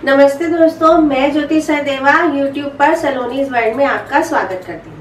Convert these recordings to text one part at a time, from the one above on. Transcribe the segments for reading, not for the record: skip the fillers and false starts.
नमस्ते दोस्तों, मैं ज्योति सचदेवा यूट्यूब पर सलोनी वर्ल्ड में आपका स्वागत करती हूँ।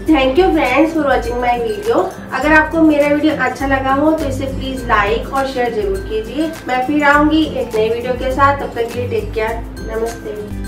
Thank you friends for watching my video. अगर आपको मेरा वीडियो अच्छा लगा हो तो इसे प्लीज लाइक और शेयर जरूर कीजिए। मैं फिर आऊंगी एक नई वीडियो के साथ। तब तक के लिए टेक केयर। नमस्ते।